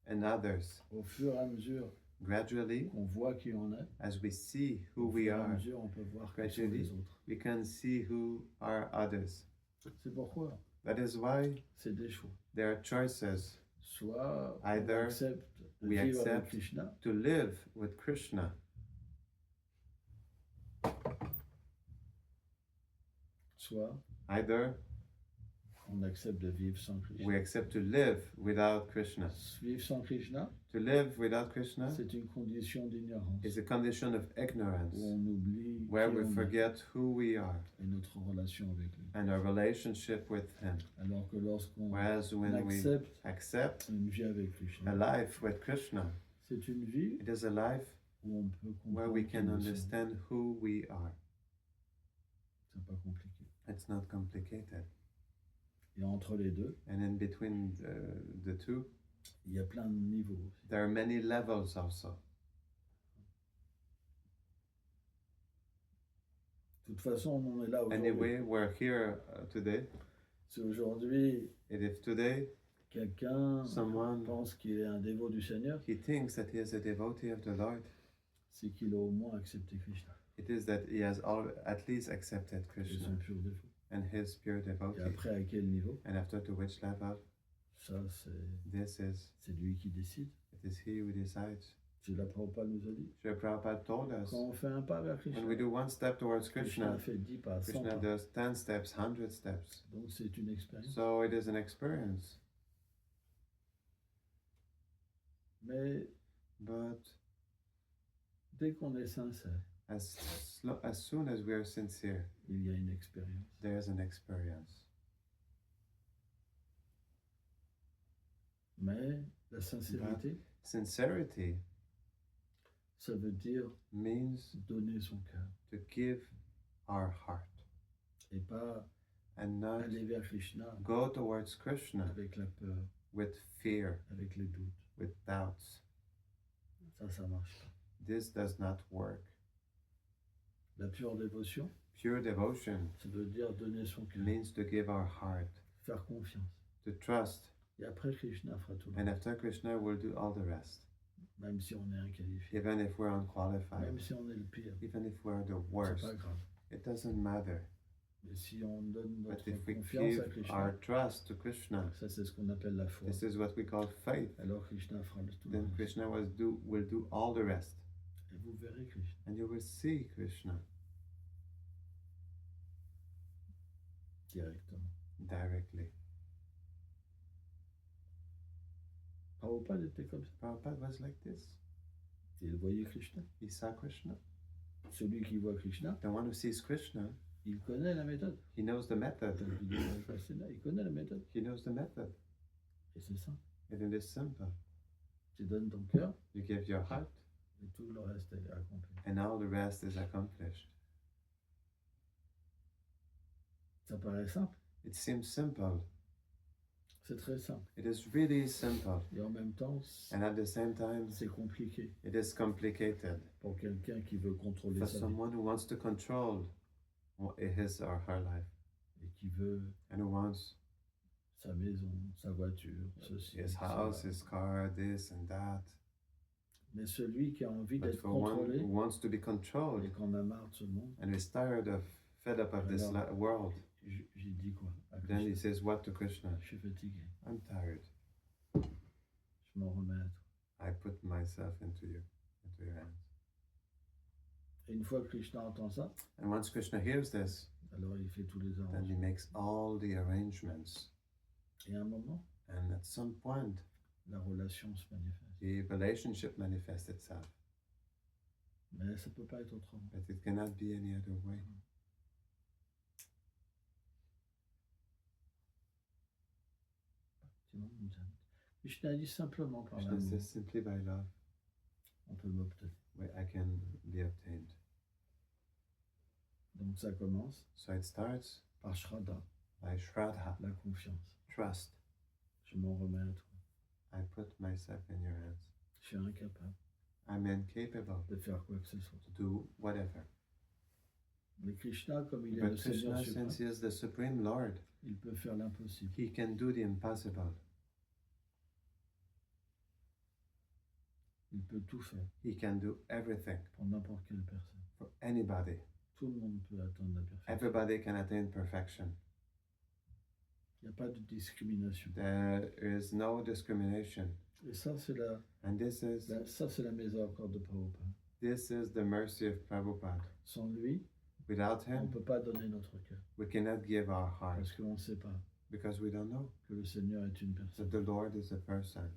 in others.
Au fur et à mesure
Gradually,
qu'on voit qui on est,
as we see who
au
we
fur et à
are,
mesure on peut voir qui sont
gradually,
les autres.
we can see who are others.
C'est pourquoi
That is why
c'est des choix.
there are choices
Soit on
Either
accepte de
we
vivre avec
accept
Krishna,
to live with Krishna,
soit
either
on accepte de vivre sans Krishna.
we accept to live without Krishna.
Vivre sans Krishna,
To live without Krishna
c'est une condition d'ignorance
is a condition of ignorance,
où on oublie
where
qui
we
on est
forget who we are
et notre relation avec lui.
and our relationship with Him.
Alors que lorsqu'on
Whereas when we
accepte
accept
une vie avec
a
Krishna,
life with Krishna,
c'est une vie
it is a life
où on peut
where
comprendre
we
qui
can
nous sommes.
understand who we are.
C'est pas compliqué.
It's not complicated.
Et entre les deux,
And in between the two,
il y a plein de niveaux aussi.
there are many levels also.
De toute façon, on en est là aujourd'hui.
Anyway, we're here today.
Si aujourd'hui,
And if today
quelqu'un
someone
pense qu'il est un dévot du Seigneur,
he thinks that he is a devotee of the Lord,
c'est qu'il a au moins accepté Krishna
it is that he has at least accepted
et
Krishna
son pur défaut.
and his pure
Et
devotee.
après, à quel niveau?
And after to which level?
Ça, c'est lui qui décide.
It is he who decides.
C'est la Prabhupada nous a dit.
Srila Prabhupada told us,
Quand on fait un pas vers Krishna,
when we do one step towards
Krishna
Krishna,
fait 10 pas, 100
Krishna
pas.
does 10 steps, 100 steps.
Donc c'est une expérience.
So it is an experience.
Mais
But
dès qu'on est sincère,
as soon as we are sincere,
il y a une expérience.
there is an experience.
Mais la sincérité,
Sincerity
ça veut dire
means
donner son cœur
to give our heart
et pas
and not
aller vers Krishna
go towards Krishna
avec la peur,
with fear,
avec les doutes.
with doubts.
Ça marche pas.
This does not work.
La pure dévotion,
Pure devotion
ça veut dire donner son cœur,
means to give our heart,
faire confiance.
to trust,
Et après, Krishna fera tout le
and
reste,
after Krishna will do all the rest,
même si on est inqualifié,
even if we're unqualified,
même si on est le pire.
even if we're the
C'est
worst.
pas grave.
It doesn't matter.
Mais si on donne
But
notre
if we
confiance à
give
Krishna,
our trust to Krishna,
ça c'est ce qu'on appelle la foi.
this is what we call faith.
Alors Krishna fera tout le
Then
reste.
Krishna will do all the rest,
Et vous verrez Krishna.
and you will see Krishna
Directement.
directly.
Prabhupada était comme ça.
Prabhupada was like this.
Il voyait Krishna.
He saw Krishna.
Celui qui voit Krishna,
The one who sees Krishna,
il connaît la méthode.
he knows the method.
Il connaît la méthode.
He knows the method.
Et c'est ça.
And it is simple.
Tu donnes ton cœur
You give your heart,
et tout le reste est accompli.
and all the rest is accomplished.
Ça paraît simple.
It seems simple.
C'est très simple.
It is really simple.
Et en même temps,
And at the same time,
c'est compliqué
it is complicated
pour quelqu'un qui veut contrôler
for
sa vie
someone who wants to control his or her life
et qui veut
and who wants
sa maison, sa voiture, ceci,
his
cela.
house, his car, this and that.
Mais celui qui a envie
But
d'être
for one
contrôlé
who wants to be controlled
et qu'on a marre de ce monde,
and is tired of, fed up of this
Alors,
world,
j'ai dit quoi à
Then he
Krishna?
says what to Krishna?
Je suis fatigué.
I'm tired.
Je m'en remets à toi.
I put myself into your hands.
Et une fois que Krishna entend ça,
And once Krishna hears this,
alors il fait tous les
then he
arrangements.
makes all the arrangements.
Et à un moment,
And at some point,
la relation se manifeste.
the relationship manifests itself.
Mais ça ne peut pas être autrement.
But it cannot be any other way.
Krishna dit simplement par
Krishna
l'amour,
says simply by love,
on peut m'obtenir.
I can be obtained.
Donc ça commence
So it starts
par Shraddha,
by Shraddha,
la confiance.
trust.
Je m'en remets à toi.
I put myself in your hands.
Je suis incapable
I'm incapable
de faire quoi que ce soit.
to do whatever.
Mais Krishna, comme il est le
But
Seigneur
Krishna,
suprême,
since he is the Supreme Lord,
il peut faire l'impossible.
he can do the impossible.
Il peut tout faire
He can do everything
pour n'importe quelle personne.
for anybody.
Tout le monde peut atteindre la perfection.
Everybody can attain perfection.
Il n'y a pas de discrimination.
There is no discrimination.
Et ça, c'est la,
And this is
ça, c'est la miséricorde de Prabhupada.
the mercy of Prabhupada.
Sans lui,
Without
on ne
him,
peut pas donner notre cœur.
we cannot give our heart
Parce qu'on ne sait pas
because we don't know
que le Seigneur est une personne,
that the Lord is a person,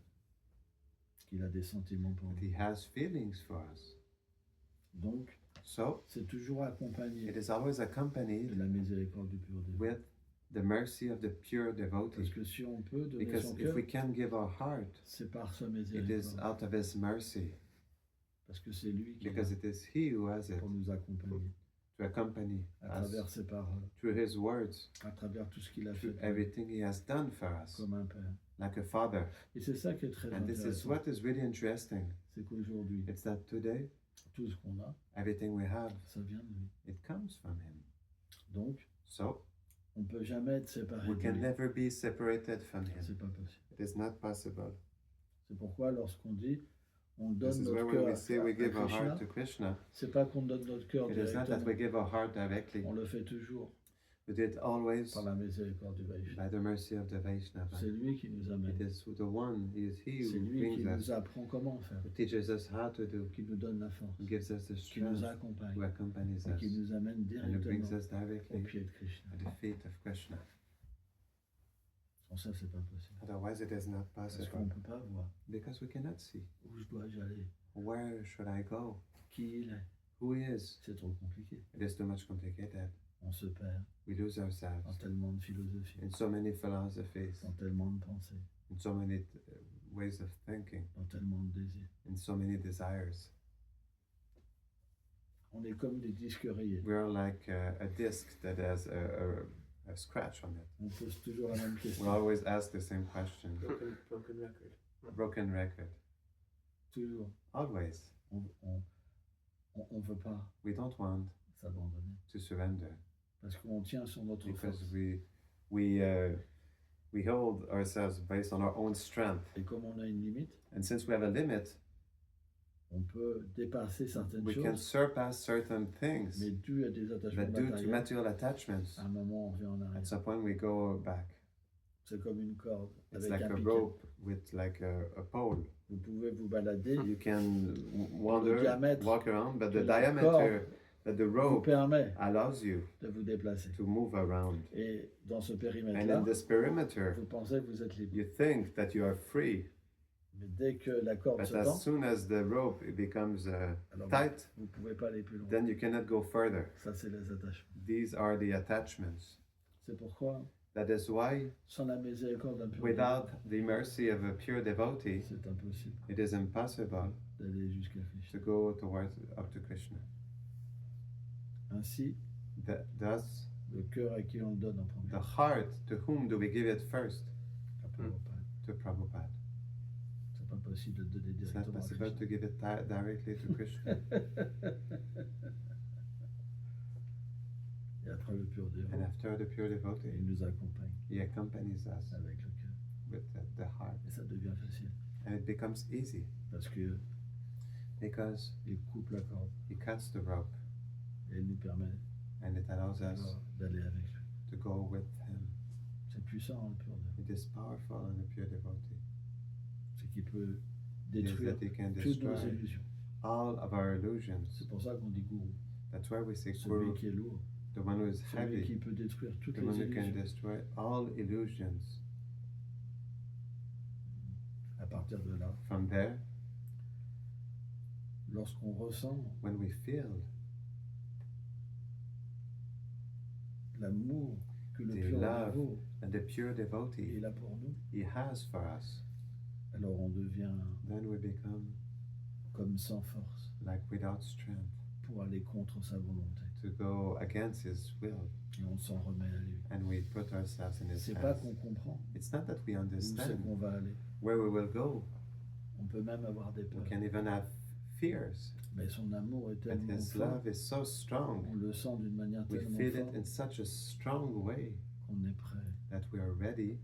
qu'il a des sentiments pour
that
nous.
he has feelings for us.
Donc,
So
c'est toujours accompagné
it is always
de
accompanied
la miséricorde du pur Dieu.
with the mercy of the pure
Parce
devotee.
que si on peut donner
Because
son
if
cœur,
we can give our heart,
c'est par sa
it is
miséricorde.
out of his mercy,
Parce que c'est lui qui est
because
là
it is he who has it
pour nous accompagner
to accompany
à
us
travers ses paroles,
through his words,
à travers tout ce qu'il a fait
through
pour nous,
everything he has done for us,
comme un père.
like a father.
Et c'est ça qui est très
And this is
intéressant.
what is really interesting.
C'est qu'aujourd'hui,
It's that today,
tout ce qu'on a,
everything we have,
ça vient de lui.
it comes from him.
Donc,
So
on ne peut jamais être séparé
we
de
can
lui.
never be separated from him.
C'est pas possible.
It is not possible.
C'est pourquoi lorsqu'on dit on
This
donne
is where
notre
when
cœur
we say we
à
give our
Krishna,
heart to Krishna,
c'est pas qu'on donne notre cœur
it is not that
directement.
we give our heart directly.
On le fait toujours
We do it always
par la miséricorde du Vaishnava.
by the mercy of the Vaishnava.
C'est lui qui nous
It
amène.
is the one, it is he
C'est
who
lui qui
brings us,
nous apprend comment faire,
who teaches us how to do,
qui nous donne la force,
who gives us the
qui nous
strength,
accompagne
who accompanies
et qui
us,
nous amène
and who brings
directement
us
au
directly
pied de Krishna.
at the feet of Krishna.
Sans ça, c'est pas possible.
Otherwise, it is not
Parce qu'on
possible
ne peut pas voir
because we cannot see.
où je dois aller,
Where should I go?
qui il est.
Who he is?
C'est trop compliqué.
It is too much complicated.
On se perd
We lose
dans
ourselves
tellement de philosophies,
in so many philosophies,
dans tellement de pensées,
in so many ways of thinking,
dans tellement de désirs.
in so many desires.
On est comme des disques rayés.
We are like a disc that has a scratch on it.
On pose toujours la même
We
question.
always ask the same question.
Broken record.
Broken record.
Toujours.
Always.
On veut pas
We don't want
s'abandonner.
to surrender
Parce qu'on tient sur notre
because
force.
we hold ourselves based on our own strength.
Et comme on a une limite,
And since we have a limit,
on peut dépasser certaines
we can
choses,
surpass certain things.
mais dû à des attachements
But due to
matériels,
material attachments,
à un moment on revient en
at
arrière.
some point we go back.
C'est comme une corde
It's
avec
like
un
a
piquet.
rope with like a pole.
Vous pouvez vous balader,
You can wander,
diamètre
walk around, but
que
the
la
diameter
corde
that the
vous
rope
permet
allows you
de vous déplacer.
to move around.
Et dans ce
And
périmètre-là,
in this perimeter,
vous pensez que vous êtes libre.
you think that you are free,
Mais dès que la corde
but
se
as
tend,
soon as the rope it becomes
alors
tight,
vous ne pouvez pas aller plus loin.
then you cannot go further.
Ça, c'est les attachements.
These are the attachments.
C'est pourquoi,
That is why,
sans la miséricorde d'un pur
without
Dieu,
the mercy of a pure devotee,
c'est impossible
it is impossible
d'aller jusqu'à Krishna.
to go towards up to Krishna.
Ainsi,
Thus,
le cœur à qui on le donne en premier,
the heart, to whom do we give it first?
à Prabhupada.
To Prabhupada.
C'est pas possible de donner
It's not
directement à
possible to
Krishna.
give it directly to Krishna.
Et après le pur Dieu,
And after the pure devotee,
il nous accompagne
he accompanies us
avec le cœur.
with the heart.
Et ça devient facile
And it becomes easy
parce que
because
il coupe la corde
he cuts the rope
et il nous permet
and it allows us
alors d'aller avec lui.
to to go with Him.
C'est puissant, le pur devotee.
It is powerful in the pure devotee.
C'est qu'il peut
It is
détruire
that He can
toutes nos
destroy
illusions.
all of our illusions.
C'est pour ça qu'on dit gourou.
That's why we say
Celui
Guru,
qui est lourd.
the one who is
Celui qui
heavy,
peut détruire toutes
the
les
one who can
illusions.
destroy all illusions.
À partir de là,
From there,
lorsqu'on ressent
when we feel
l'amour que le
the
pur
love
dévot
and the pure
est
devotee
là pour nous,
He has for us,
alors on devient
then we become
comme sans force
like without strength
pour aller contre sa volonté.
to go against His will,
Et on s'en remet à lui.
and we put ourselves in His
C'est pas
hands.
qu'on comprend
It's not that we
où c'est
understand
qu'on va aller.
where we will go.
On peut même avoir des
We
peurs.
can even have fears,
Mais son amour est
but
tellement
His
fort,
love is so strong.
on le sent d'une manière
We
tellement
feel it
forte
in such a strong way
qu'on est prêt
that we are ready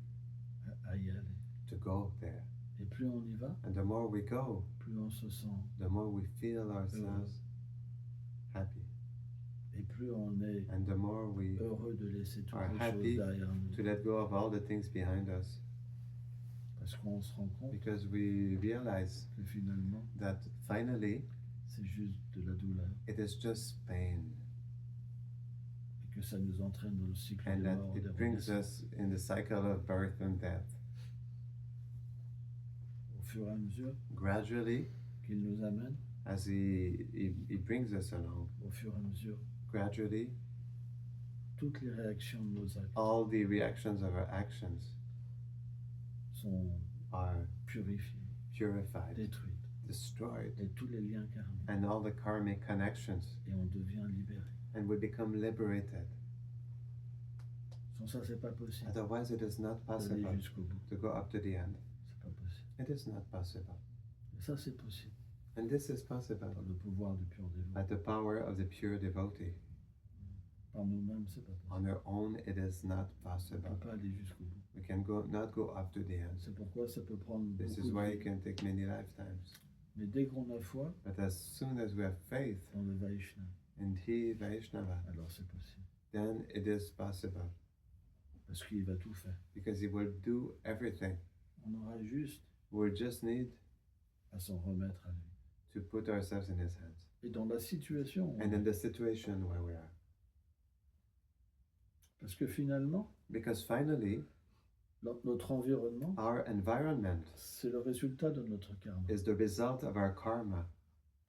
à y aller.
to go there.
Et plus on y va,
And the more we go,
plus on se sent.
the more we feel ourselves happy.
Et plus on est
And the more we
heureux de laisser toutes
are
les choses
happy
derrière nous.
to let go of all the things behind us,
Parce qu'on se rend compte
because we realize
que finalement,
that finally
c'est juste de la douleur.
it is just pain,
Et que ça nous entraîne dans le cycle
and
des
that
morts, des
it brings
renaissances.
us in the cycle of birth and death.
Au fur et à mesure
Gradually,
qu'il nous amène,
as he brings us along,
au fur et à mesure,
gradually,
toutes les réactions de nos actes
all the reactions of our actions
sont
are
purifiées,
purified,
détruites.
destroyed,
Et tous les liens karmiques.
and all the karmic connections,
Et on devient libéré.
and we become liberated.
Sans ça, c'est pas possible.
Otherwise, it is not
D'aller
possible
jusqu'au bout.
to go up to the end.
C'est pas possible.
It is not possible.
Et ça, c'est possible.
And this is possible
Par le pouvoir du pur dévot.
by the power of the pure devotee.
Par nous-mêmes, c'est pas possible.
On our own, it is not
On
possible.
ne peut pas aller jusqu'au bout.
We can not go up to the end.
C'est pourquoi ça peut prendre
This
beaucoup
is
de
why
vie.
it can take many lifetimes.
Mais dès qu'on a foi
But as soon as we have faith
dans le Vaishnava,
in He Vaishnava,
alors c'est possible.
then it is possible
Parce qu'il va tout faire.
because He will do everything.
On aura juste
We just need
à s'en remettre à lui.
to put ourselves in His hands.
Et dans la situation,
And in the situation where we are.
parce que finalement,
Because finally,
notre environnement,
our environment
c'est le résultat de notre karma.
is the result of our karma.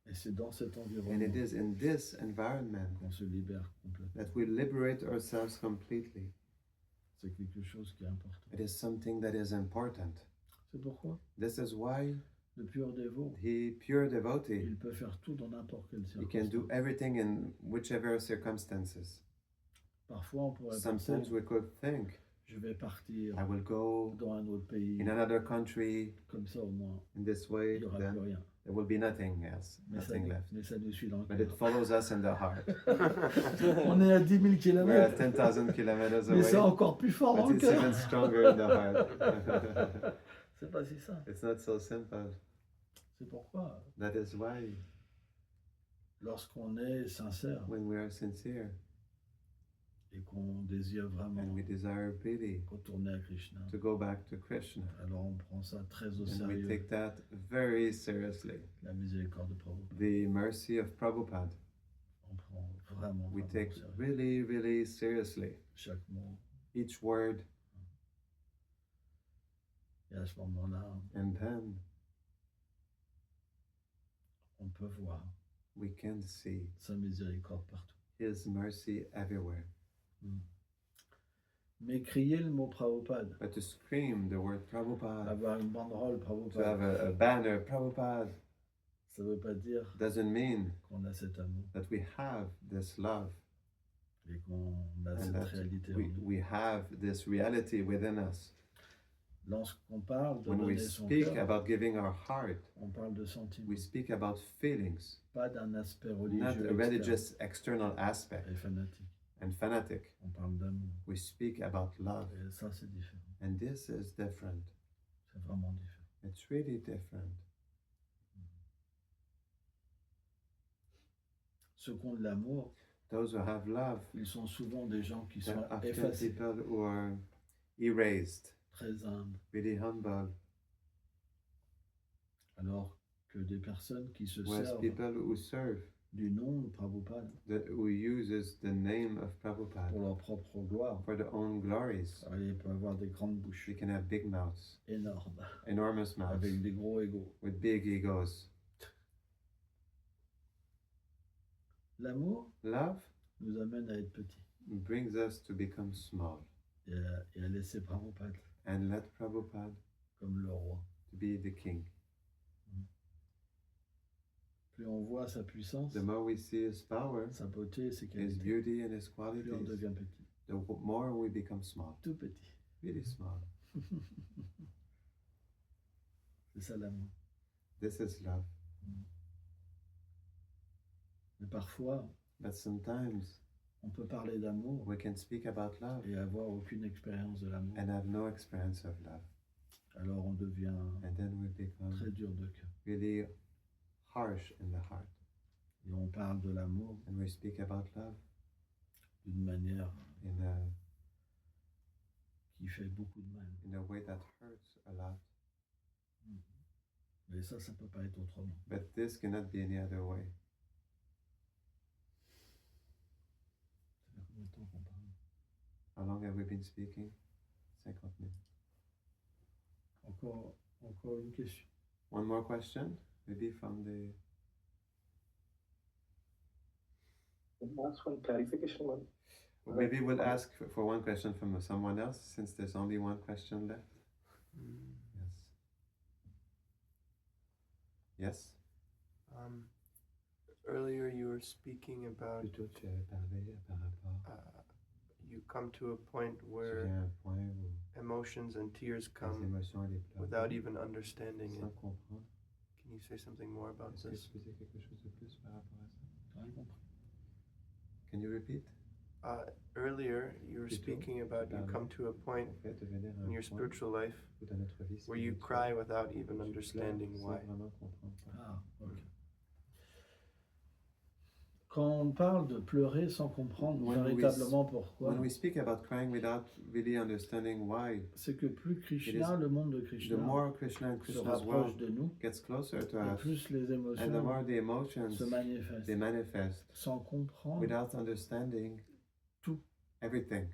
Et c'est dans cet
And
environnement
it is in this environment
qu'on se libère complètement.
that we liberate ourselves completely.
C'est quelque chose qui est important.
It is something that is important.
C'est pourquoi
This is why
le pur dévot,
the pure devotee,
il peut faire tout dans n'importe quelle
he can do
circonstance.
everything in whichever circumstances.
Parfois, on pourrait penser,
Sometimes we could think,
je vais partir
I will go
dans un autre pays,
in another country
comme ça au moins,
in this
il
way,
n'y aura
then
plus rien.
there will be nothing else,
Mais ça,
nothing left.
mais ça nous suit dans le
But it
cœur.
follows us in the heart.
On est à 10 000
We're at
km,
10,000 kilometers
mais c'est
away,
encore plus fort dans
but
le
it's even
cœur.
stronger in the heart.
C'est pas si ça.
It's not so simple.
C'est pourquoi,
That is why,
lorsqu'on est sincère
when we are sincere
et qu'on désire vraiment
and we desire really
retourner à Krishna,
to go back to Krishna,
alors on prend ça très au
and we
sérieux,
take that very seriously.
la miséricorde de Prabhupada.
The mercy of Prabhupada,
On prend vraiment,
we
vraiment
take
au sérieux
really, really seriously
chaque mot.
each word,
Et à ce moment-là,
and then
on peut voir
we can see
sa miséricorde partout.
His mercy everywhere.
Mais crier le mot Prabhupada,
But to scream the word Prabhupada,
avoir une banderole
to
Prabhupada,
have a banner Prabhupada,
ça ne veut pas dire
doesn't mean
qu'on a cet amour
that we have this love
et qu'on a
and
cette
that
réalité en
we,
nous.
we have this reality within us.
Lorsqu'on parle de
When we
donner son
speak
cœur,
about giving our heart,
on parle de sentiments,
we speak about feelings,
pas d'un aspect
not
religieux
a
externe
religious external aspect
et fanatique.
and fanatic.
On parle d'amour.
We speak about love,
Et ça, c'est différent.
and this is different.
C'est vraiment différent.
It's really different.
Ceux qui ont de l'amour
Those who have love,
ils sont souvent des gens qui
they're
sont
often
effacés,
people who are erased,
très humbles,
really humble,
alors que des personnes qui se
whereas
servent
people who serve,
du nom de Prabhupada
who uses the name of Prabhupada
pour leur propre gloire,
for their own glories.
ils peuvent avoir des grandes bouches
They can have big mouths,
énormes,
enormous mouths,
avec des gros égos.
with big egos.
L'amour
Love
nous amène à être petits
brings us to become small
et à laisser Prabhupada
and let Prabhupada
comme le roi.
to be the king.
Plus on voit sa puissance,
The more we see his power,
sa beauté et ses
his
qualités,
beauty and his
plus on
qualities,
devient petit,
the more we become small,
tout petit.
really small.
C'est ça l'amour.
This is love.
Mais parfois,
But sometimes
on peut parler d'amour
we can speak about love
et avoir aucune expérience de l'amour.
and have no experience of love.
Alors on devient
And then we become
très dur de cœur.
really harsh in the heart.
Et on parle de l'amour
And we speak about love
d'une manière
in a,
qui fait beaucoup de mal.
in a way that hurts a lot.
Mais ça peut pas être autrement.
But this cannot be any other way.
Ça fait combien de temps qu'on parle?
How long have we been speaking? 50 minutes.
Encore une question.
One more question, maybe from the.
Last one, clarification one.
Maybe we'll ask for one question from someone else, since there's only one question left. Yes.
Earlier you were speaking about
Plutôt tu avais parlé par rapport.
You come to a point
Tu
where
viens à un point où
emotions and tears
les
come
émotions et les pleurs
without even understanding
sans
it.
comprendre.
Can you say something more about
Est-ce que
this?
tu peux dire quelque chose de plus par rapport à ça?
T'as rien compris.
Can you repeat?
Earlier you were
Plutôt,
speaking about
tu
you
parlais
come to a point
au fait de venir à
in
un
your
point
spiritual life
où dans notre vie
where you
spirituelle,
cry without even
tu pleures
understanding
sans
why.
vraiment comprendre pourquoi.
Ah, ok. Quand on parle de pleurer sans comprendre
When we
véritablement pourquoi,
When we speak about crying without really understanding why,
c'est que plus Krishna, le monde de
the
Krishna,
more Krishna and
se
Krishna's
rapproche
world
de nous,
gets closer to
et
us,
plus les
and the
émotions
more the emotions
se manifestent.
they manifest
Sans comprendre
without understanding
tout.
everything.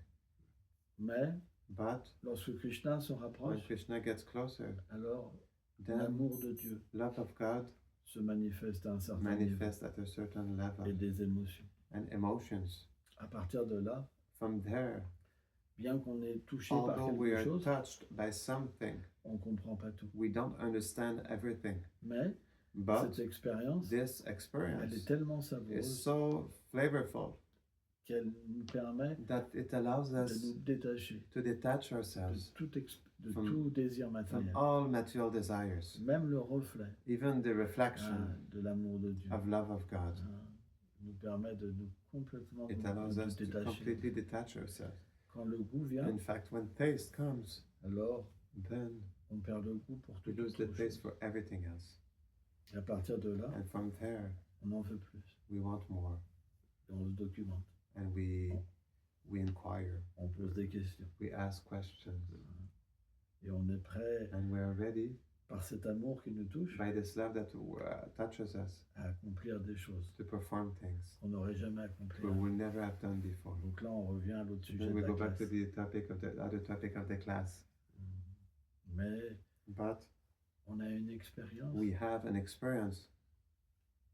Mais
But
lorsque Krishna se
when
rapproche,
Krishna gets closer,
alors
then
l'amour de Dieu
love of God
se manifeste à un certain niveau
manifests at a certain
et
level,
des émotions.
and emotions.
À partir de là,
From there,
bien qu'on est touché par
although we
quelque
are
chose,
touched by something,
on ne comprend pas tout.
we don't understand everything.
Mais
But
cette expérience,
this
elle
experience
est tellement
is
savoureuse
so flavorful
qu'elle nous permet
that it allows
de
us
nous détacher
to detach
de
ourselves
tout tout désir
from
matériel.
all material desires,
Même le reflet
even the reflection
de l'amour de Dieu
of love of God.
nous permet de nous complètement
It
de
allows
nous
us to
détacher.
completely detach ourselves.
Quand le goût vient,
In fact, when taste comes,
alors
then
on perd le goût pour
we
tout
lose the
autre
taste
chose.
for everything else.
Et à partir de là,
And from there,
on en veut plus.
we want more.
Et on se documente.
And we inquire,
On pose des questions.
we ask questions,
Et on est prêt,
and we are ready
par cet amour qui nous touche,
by this love that touches us
à accomplir des choses
to perform things
qu'on n'aurait jamais accomplies.
we would never have done before.
Donc là, on revient à l'autre sujet
Then
de
we
la
go back
classe.
to the topic of the other topic of the class.
Mais
But
on a une expérience
we have an experience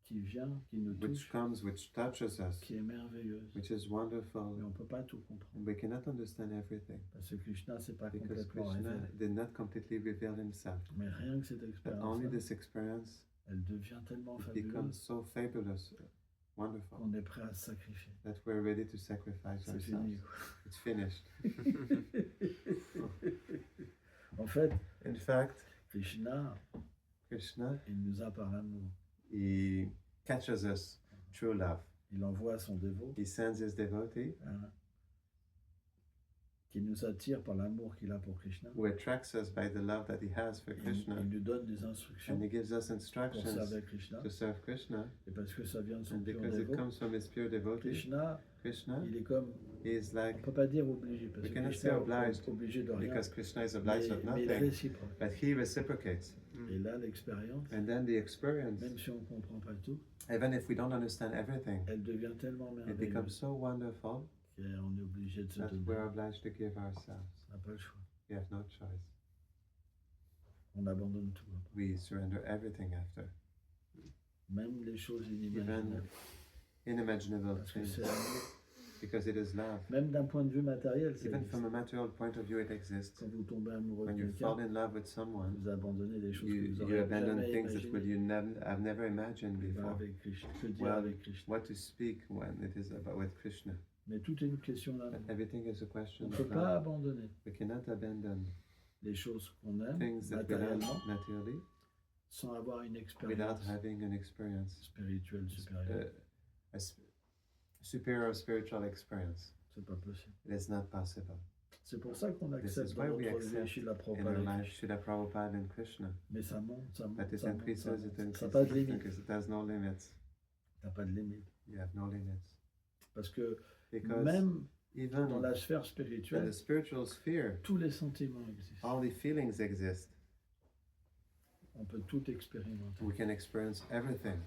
qui vient, qui nous
which
touche,
comes, which touches us,
qui est merveilleuse.
which is
Mais
wonderful.
on ne peut pas tout comprendre.
We cannot understand everything
Parce que Krishna ne s'est pas
because
complètement
Krishna
révélé.
did not completely reveal himself.
Mais rien que cette
But
expérience,
only this experience
elle devient tellement
it becomes
fabuleuse
so fabulous, wonderful,
qu'on est prêt à se sacrifier.
that we're ready to sacrifice
C'est
ourselves.
fini.
It's finished.
En fait,
In fact,
Krishna,
Krishna,
il nous a par l'amour.
he catches us through love.
Il envoie son dévot
He sends his devotee
qui nous attire par l'amour qu'il a pour Krishna.
who attracts us by the love that he has for
Il
Krishna,
nous donne des instructions
and he gives us
pour
instructions
servir Krishna.
to serve Krishna,
Et parce que ça vient de son
and
pur
because it
dévot,
comes from his pure devotee,
Krishna,
Krishna
il est comme,
is
on
like,
ne peut pas dire obligé, parce
We
que
cannot
Krishna
say
est
obliged,
obligé de rien,
because Krishna is obliged of
mais il
nothing,
réciproque.
but he reciprocates.
Et là, l'expérience,
And then the experience,
même si on ne comprend pas tout,
even if we don't understand everything,
elle devient tellement
it becomes
merveilleuse
so wonderful
qu'on est obligé de se
that
donner.
we're obliged to give ourselves.
On n'a pas le choix.
We have no choice.
On abandonne tout.
We surrender everything after,
Même les choses
even
inimaginables.
unimaginable
Parce que
things,
c'est l'amour.
because it is love.
Même d'un point de vue matériel, ça
Even
existe.
from a material point of view, it exists.
Quand vous tombez amoureux
When
de
you
quelqu'un,
fall in love with someone,
vous abandonnez des choses que vous
you
auriez
abandon
jamais
things that
imaginées.
have never imagined
Que
before.
avec Krishna, que dire
Well,
avec Krishna.
What to speak when it is about with Krishna.
Mais tout est une question d'amour.
But everything is a
On
question
ne
of
peut pas
love.
abandonner
We cannot abandon
les choses qu'on aime
things that we love
matériellement
materially
sans avoir une
without
expérience
having an experience,
spirituelle supérieure.
superior spiritual experience.
C'est pas possible.
It is not possible.
C'est pour ça qu'on
This
accepte
is
dans
why we
notre vie
accept
Srila
in
Prabhupada
our
et
life
Krishna.
Srila Prabhupada and Krishna.
Mais ça monte, ça monte,
But it
ça monte,
increases,
ça
it
monte. Ça
increases,
n'a pas de
it
limite.
increases. It has no limits.
Ça n'a pas de limite.
You have no limits.
Parce que
Because
même
even
dans la sphère
in
spirituelle,
the spiritual sphere,
tous les sentiments existent.
all the feelings exist.
On peut tout expérimenter.
We can experience everything.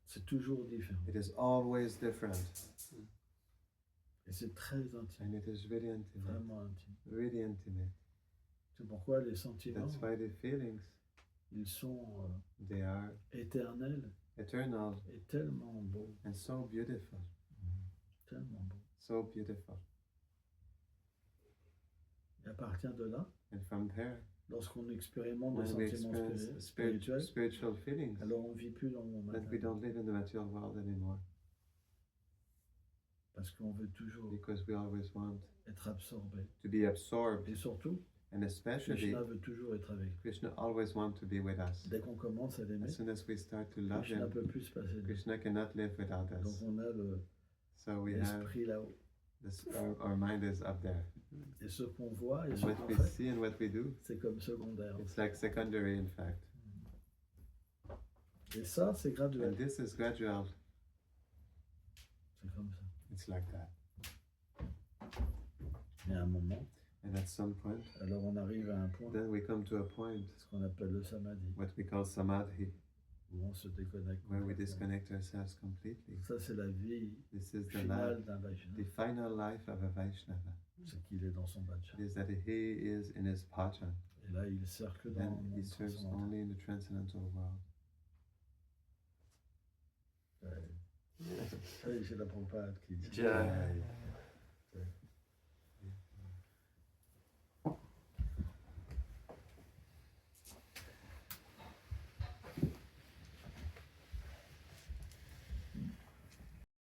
C'est toujours différent.
It is always different.
Et c'est très intime,
And it is really intimate.
vraiment intime.
Really intimate.
C'est pourquoi les sentiments,
That's why the feelings,
ils sont
they are
éternels
eternal
et tellement beaux,
and so beautiful.
tellement beaux.
So beautiful.
Et à partir de là,
And from there,
lorsqu'on expérimente des
when we
sentiments
experience
spirituels,
spiritual feelings,
alors on ne vit plus dans le monde
then we
matériel.
don't live in the material world anymore.
Parce qu'on veut toujours
Because we always want
être absorbé.
to be absorbed.
Et surtout,
And especially,
Krishna veut toujours être avec nous.
Krishna always wants to be with us.
Dès qu'on commence à l'aimer,
As soon as we start to love
Krishna ne
him,
peut plus se passer de nous.
Krishna cannot live without
Donc
us.
on a
So we have
l'esprit là-haut.
this, our mind is up there.
Et ce qu'on voit et ce
What
qu'on
we
fait,
see and what we do,
c'est comme secondaire.
it's like secondary in fact.
Et ça, c'est graduel.
And this is gradual.
C'est comme ça.
It's like that.
Mais à un moment,
And at some point,
alors on arrive à un point,
then we come to a point,
ce qu'on appelle le samadhi,
what we call samadhi,
où on se déconnecte.
where we
complètement.
disconnect ourselves completely.
Ça, c'est la vie
This is the
finale
life,
d'un
the
Vaishnava.
final life of a Vaishnava.
C'est qu'il est dans son bhajan.
Is that he is in his bhajan.
Et là, il sert que dans
Then
le
he
monde
serves
transcendantal.
only in the transcendental world.
Ça, c'est la Prabhupada qui dit.
Jai.